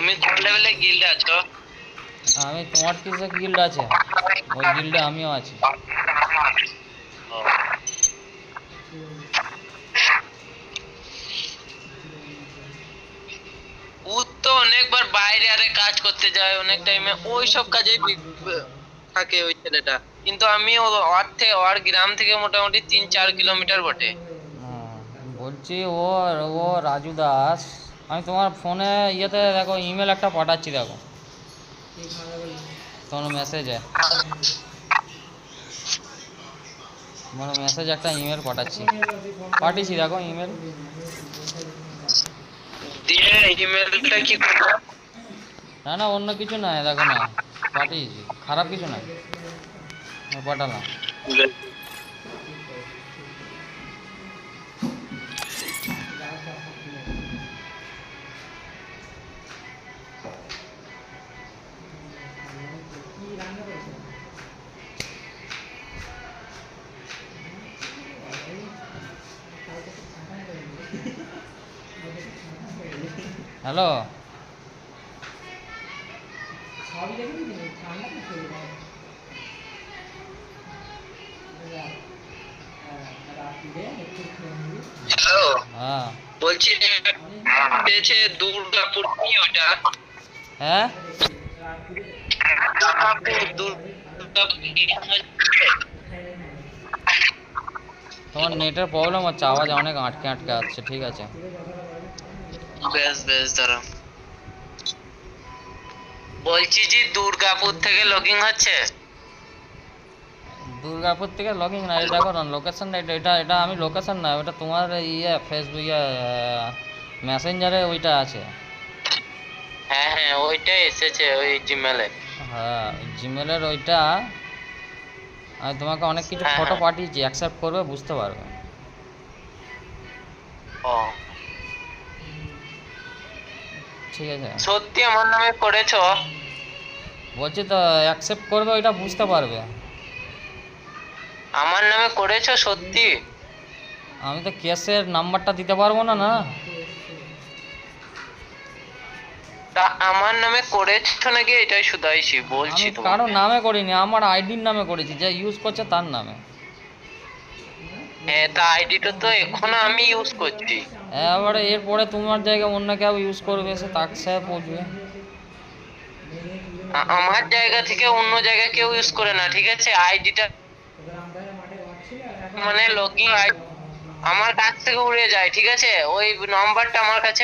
তুমি কোন লেভেলে গিল্ডে আছো? আমি তোমার কিসে গিল্ড আছে, ওই গিল্ডে আমিও আছি। ও, ও তো অনেকবার বাইরে আরে কাজ করতে যায়, অনেক টাইমে ওই সব কাজে থাকে ওই ছেলেটা। কিন্তু আমি ওর গ্রাম থেকে মোটামুটি 3-4 কিলোমিটার বটে। বলছি ও ও রাজু দাস। আমি তোমার ফোনে ইয়েতে দেখো ইমেল একটা পাঠাচ্ছি, দেখো তোমার মেসেজে, তোমার মেসেজ একটা ইমেল পাঠিয়েছি দেখো ইমেল। দিয়ে ইমেলটা কি করবো? না না, অন্য কিছু নয়, দেখো না পাঠিয়েছি, খারাপ কিছু নয়, পাঠালাম। হ্যালো, হ্যালো, হ্যাঁ বলছি পেয়েছে দুর্গাপুর কি ওটা? হ্যাঁ, তোমার নেটের প্রবলেম হচ্ছে, আওয়াজ অনেক আটকে আটকে আসছে। ঠিক আছে, বেশ বেশ ধরো। বলছি যে দুর্গাপুর থেকে লগইন হচ্ছে। দুর্গাপুর থেকে লগইন না, এটা দেখো না লোকেশন, এটা এটা এটা আমি লোকেশন না, ওটা তোমার ইয়ে ফেসবুক ইয়ে মেসেঞ্জারে ওইটা আছে। হ্যাঁ হ্যাঁ, ওইটাই এসেছে ওই জিমেলে। হ্যাঁ, জিমেলের ওইটা। আমি তোমাকে অনেক কিছু হ্যাঁ ফটো হ্যাঁ। পাঠিয়েছি, অ্যাকসেপ্ট করবে, বুঝতে পারবে। ও, ঠিক আছে, সত্যি আমার নামে করেছো? বলছি তো অ্যাকসেপ্ট করবে, ওইটা বুঝতে পারবে। আমার নামে করেছো সত্যি? আমি তো কেসের নাম্বারটা দিতে পারবো না, না। তা আমার নামে করেছো নাকি এটাই শুধাইছি, বলছি আমি কারো তোমাকে। নামে করিনি, আমার আইডির নামে করেছি, যে ইউজ করছে তার নামে। হ্যাঁ, তা আইডিটা তো এখনো আমি ইউজ করছি। এবারে এরপরে তোমার জায়গায় অন্য কেউ ইউজ করবে, সে বুঝবে। আমার জায়গা থেকে অন্য জায়গায় কেউ ইউজ করে না, ঠিক আছে? আইডিটা মানে লগইন আমার কাছ থেকে উড়ে যায়, ঠিক আছে? ওই নাম্বারটা আমার কাছে